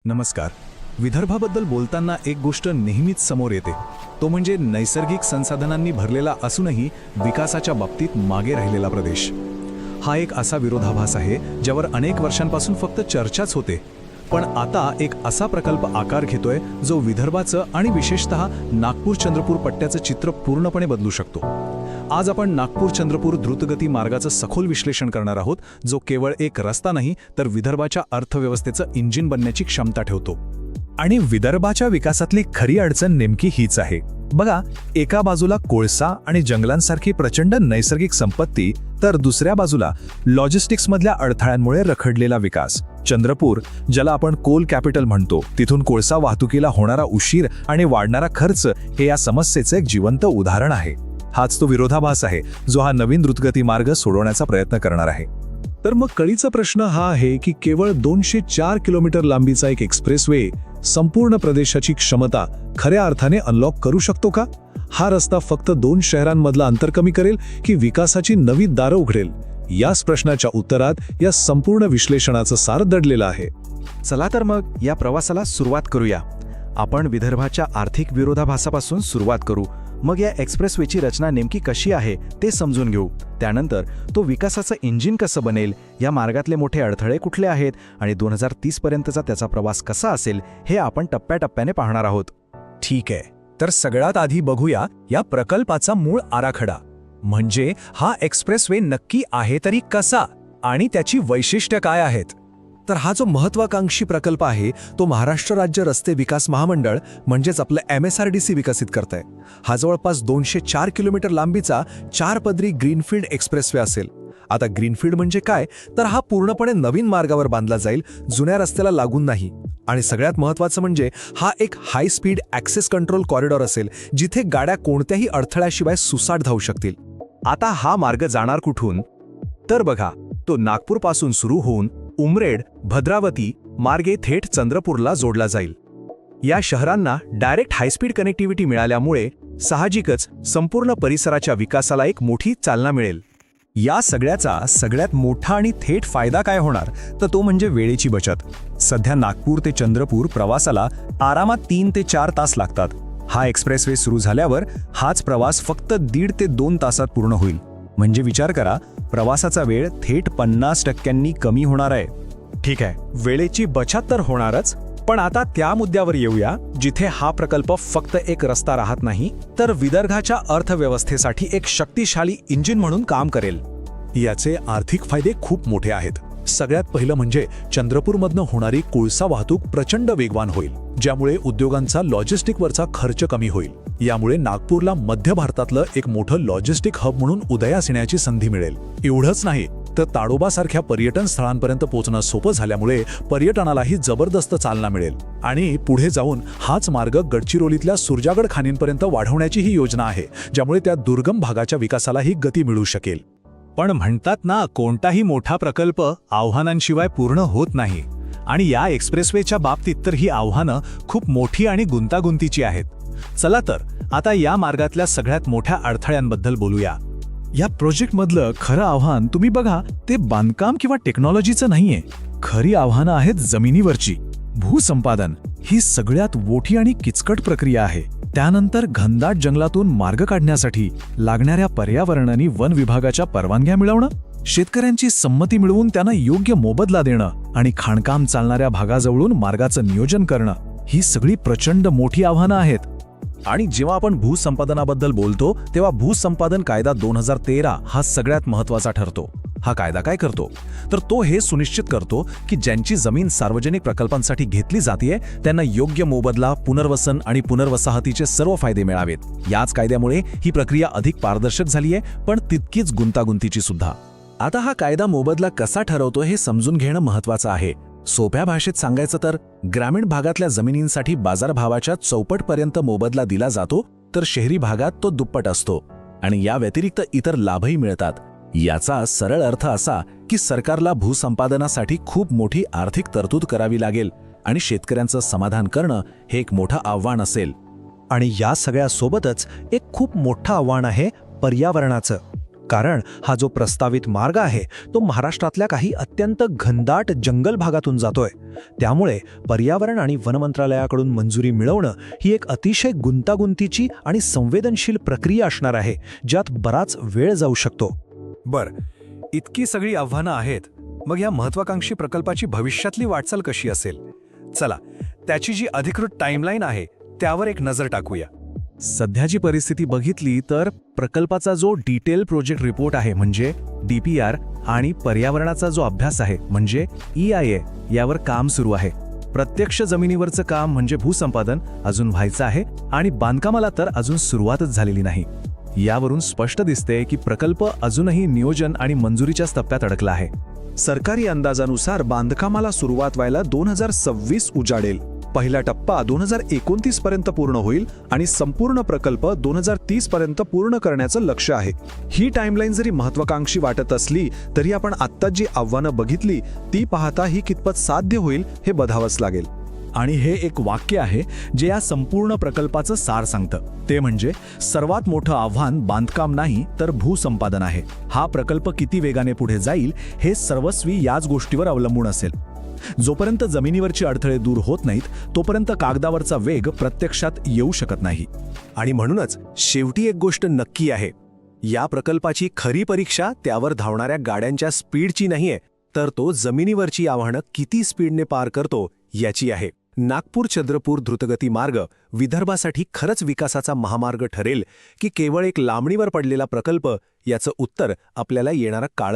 नमस्कार. विदर्भाबद्दल बोलताना एक गोष्ट नेहमीच समोर येते, तो म्हणजे नैसर्गिक संसाधनांनी भरलेला असूनही विकासाच्या बाबतीत मागे राहिलेला प्रदेश. हा एक असा विरोधाभास आहे ज्यावर अनेक वर्षांपासून फक्त चर्चाच होते, पण आता एक असा प्रकल्प आकार घेतोय जो विदर्भाचं आणि विशेषतः नागपूर-चंद्रपूर पट्ट्याचं चित्र पूर्णपणे बदलू शकतो. आज आपण नागपूर-चंद्रपूर द्रुतगती मार्गाचं सखोल विश्लेषण करणार आहोत, जो केवळ एक रस्ता नाही तर विदर्भाच्या अर्थव्यवस्थेचं इंजिन बनण्याची क्षमता ठेवतो. आणि विदर्भाच्या विकासातली खरी अडचण नेमकी हीच आहे. बघा, एका बाजूला कोळसा आणि जंगलांसारखी प्रचंड नैसर्गिक संपत्ती, तर दुसऱ्या बाजूला लॉजिस्टिक्समधल्या अडथळ्यांमुळे रखडलेला विकास. चंद्रपूर, ज्याला आपण कोल कॅपिटल म्हणतो, तिथून कोळसा वाहतुकीला होणारा उशीर आणि वाढणारा खर्च हे या समस्येचं एक जिवंत उदाहरण आहे. हाच तो विरोधाभास आहे जो हा नवीन द्रुतगती मार्ग सोडवण्याचा प्रयत्न करणार आहे. तर मग कळीचा प्रश्न हा आहे की केवळ 204 किलोमीटर लांबीचा एक एक्सप्रेसवे संपूर्ण प्रदेशाची क्षमता खऱ्या अर्थाने अनलॉक करू शकतो का? हा रस्ता फक्त 2 शहरांमधला अंतर कमी करेल की विकासाची नवी दारं उघडेल? याच प्रश्नाच्या उत्तरात या संपूर्ण विश्लेषणाचं सार दडलेलं आहे. चला तर मग या प्रवासाला सुरुवात करूया. आपण विदर्भाच्या आर्थिक विरोधाभासापासून सुरुवात करू. मग या एक्सप्रेसवेची रचना नेमकी कशी आहे ते समजून घेऊ. त्यानंतर तो विकासाचं इंजिन कसं बनेल, या मार्गातले मोठे अडथळे कुठले आहेत आणि 2030 पर्यंतचा त्याचा प्रवास कसा असेल हे आपण टप्प्याटप्प्याने पाहणार आहोत. ठीक आहे, तर सगळ्यात आधी बघूया या प्रकल्पाचा मूळ आराखडा. म्हणजे हा एक्सप्रेसवे नक्की आहे तरी कसा आणि त्याची वैशिष्ट्य काय आहेत? तर हा जो महत्वाकांक्षी प्रकल्प आहे तो महाराष्ट्र राज्य रस्ते विकास महामंडळ म्हणजेच आपलं MSRDC विकसित करत आहे. हा जवळपास 204 किलोमीटर लांबीचा 4 पदरी ग्रीनफील्ड एक्सप्रेसवे असेल. आता ग्रीनफील्ड म्हणजे काय, तर हा पूर्णपणे नवीन मार्गावर बांधला जाईल, जुन्या रस्त्याला लागून नाही. आणि सगळ्यात महत्त्वाचं म्हणजे हा एक high speed access control corridor असेल, जिथे गाड्या कोणत्याही अडथळ्याशिवाय सुसाट धावू शकतील. आता हा मार्ग जाणार कुठून? तर बघा, तो नागपूरपासून सुरू होऊन उमरेड, भद्रावती मार्गे थेट चंद्रपूरला जोडला जाईल. या शहरांना डायरेक्ट हायस्पीड कनेक्टिव्हिटी मिळाल्यामुळे साहजिकच संपूर्ण परिसराच्या विकासाला एक मोठी चालना मिळेल. या सगळ्याचा सगळ्यात मोठा आणि थेट फायदा काय होणार, तर तो म्हणजे वेळेची बचत. सध्या नागपूर ते चंद्रपूर प्रवासाला आरामात 3 ते 4 तास लागतात. हा एक्सप्रेसवे सुरू झाल्यावर हाच प्रवास फक्त 1.5 ते 2 तासात पूर्ण होईल. म्हणजे विचार करा, प्रवासाचा वेळ थेट 50% कमी होणार आहे. ठीक आहे, वेळेची बचत तर होणारच, पण आता त्या मुद्द्यावर येऊया जिथे हा प्रकल्प फक्त एक रस्ता राहत नाही, तर विदर्भाच्या अर्थव्यवस्थेसाठी एक शक्तिशाली इंजिन म्हणून काम करेल. याचे आर्थिक फायदे खूप मोठे आहेत. सगळ्यात पहिलं म्हणजे चंद्रपूरमधनं होणारी कोळसा वाहतूक प्रचंड वेगवान होईल, ज्यामुळे उद्योगांचा लॉजिस्टिकवरचा खर्च कमी होईल. यामुळे नागपूरला मध्य भारतातलं एक मोठं लॉजिस्टिक हब म्हणून उदयास येण्याची संधी मिळेल. एवढंच नाही तर ताडोबासारख्या पर्यटन स्थळांपर्यंत पोहोचणं सोपं झाल्यामुळे पर्यटनालाही जबरदस्त चालना मिळेल. आणि पुढे जाऊन हाच मार्ग गडचिरोलीतल्या सुरजागड खाणींपर्यंत वाढवण्याचीही योजना आहे, ज्यामुळे त्या दुर्गम भागाच्या विकासालाही गती मिळू शकेल. पण म्हणतात ना, कोणताही मोठा प्रकल्प आव्हानांशिवाय पूर्ण होत नाही. आणि या एक्सप्रेसवेच्या बाबतीत तर ही आव्हानं खूप मोठी आणि गुंतागुंतीची आहेत. चला तर आता या मार्गातल्या सगळ्यात मोठ्या अडथळ्यांबद्दल बोलूया. या प्रोजेक्टमधलं खरं आव्हान तुम्ही बघा, ते बांधकाम किंवा टेक्नॉलॉजीचं नाहीये. खरी आव्हानं आहेत जमिनीवरची. भूसंपादन ही सगळ्यात मोठी आणि किचकट प्रक्रिया आहे. त्यानंतर घनदाट जंगलातून मार्ग काढण्यासाठी लागणाऱ्या पर्यावरण आणि वन विभागाच्या परवानग्या मिळवणं, शेतकऱ्यांची संमती मिळवून त्यांना योग्य मोबदला देणं आणि खाणकाम चालणाऱ्या भागाजवळून मार्गाचं नियोजन करणं, ही सगळी प्रचंड मोठी आव्हानं आहेत. आणि जेव्हा आपण भूसंपादनाबद्दल बोलतो तेव्हा भूसंपादन कायदा 2013 हा सगळ्यात महत्त्वाचा ठरतो. हा कायदा काय करतो, तर तो हे सुनिश्चित करतो की ज्यांची जमीन सार्वजनिक प्रकल्पांसाठी घेतली जाते त्यांना योग्य मोबदला, पुनर्वसन आणि पुनर्वसाहतीचे सर्व फायदे मिळावेत. याच कायद्यामुळे ही प्रक्रिया अधिक पारदर्शक झाली आहे, पण तितकीच गुंतागुंतीची सुद्धा. आता हा कायदा मोबदला कसा ठरवतो हे समजून घेणं महत्त्वाचं आहे. सोप्या भाषेत सांगायचं तर ग्रामीण भागातल्या जमिनींसाठी बाजारभावाच्या चौपटपर्यंत मोबदला दिला जातो, तर शहरी भागात तो दुप्पट असतो. आणि या व्यतिरिक्त इतर लाभही मिळतात. याचा सरळ अर्थ असा की सरकारला भूसंपादनासाठी खूप मोठी आर्थिक तरतूद करावी लागेल आणि शेतकऱ्यांचं समाधान करणं हे एक मोठं आव्हान असेल. आणि या सगळ्यासोबतच एक खूप मोठं आव्हान आहे पर्यावरणाचं. कारण हा जो प्रस्तावित मार्ग आहे तो महाराष्ट्रातल्या काही अत्यंत घनदाट जंगल भागातून जातोय. त्यामुळे पर्यावरण आणि वन मंत्रालयाकडून मंजुरी मिळवणं ही एक अतिशय गुंतागुंतीची आणि संवेदनशील प्रक्रिया असणार आहे, ज्यात बराच वेळ जाऊ शकतो. बर, इतकी सगळी आव्हानं आहेत, मग या महत्वाकांक्षी प्रकल्पाची भविष्यातली वाटचाल कशी असेल? चला, त्याची जी अधिकृत टाईमलाईन आहे त्यावर एक नजर टाकूया. सध्याची परिस्थिती बघितली तर प्रकल्पाचा जो डिटेल प्रोजेक्ट रिपोर्ट आहे म्हणजे DPR आणि पर्यावरणाचा जो अभ्यास आहे म्हणजे EIA यावर काम सुरू आहे. प्रत्यक्ष जमिनीवरचं काम म्हणजे भूसंपादन अजून व्हायचं आहे आणि बांधकामाला तर अजून सुरुवातच झालेली नाही. यावरून स्पष्ट दिसते की प्रकल्प अजूनही नियोजन आणि मंजुरीच्या टप्प्यात अडकला आहे. सरकारी अंदाजानुसार बांधकामाला सुरुवात व्हायला 2026 उजाडेल. पहिला टप्पा 2029 पर्यंत पूर्ण होईल आणि संपूर्ण प्रकल्प 2030 पर्यंत पूर्ण करण्याचं लक्ष्य आहे. ही टाइमलाईन जरी महत्वाकांक्षी वाटत असली तरी आपण आत्ता जी आव्हानं बघितली ती पाहता ही कितपत साध्य होईल हे बघावंच लागेल. आणि हे एक वाक्य आहे जे या संपूर्ण प्रकल्पाचं सार सांगतं. ते म्हणजे सर्वात मोठं आव्हान बांधकाम नाही तर भूसंपादन आहे. हा प्रकल्प किती वेगाने पुढे जाईल हे सर्वस्वी याच गोष्टीवर अवलंबून असेल. जोपर्यंत जमिनीवरचे अडथळे दूर होत नाहीत तोपर्यंत कागदावरचा वेग प्रत्यक्षात येऊ शकत नाही. आणि म्हणूनच शेवटी एक गोष्ट नक्की आहे, या प्रकल्पाची खरी परीक्षा त्यावर धावणाऱ्या गाड्यांच्या स्पीडची नाहीये, तर तो जमिनीवरची आव्हानं किती स्पीडने पार करतो याची आहे. नागपूर-चंद्रपूर द्रुतगती मार्ग विदर्भासाठी खरंच विकासाचा महामार्ग ठरेल की केवळ एक लांबणीवर पडलेला प्रकल्प, याचं उत्तर आपल्याला येणारा काळ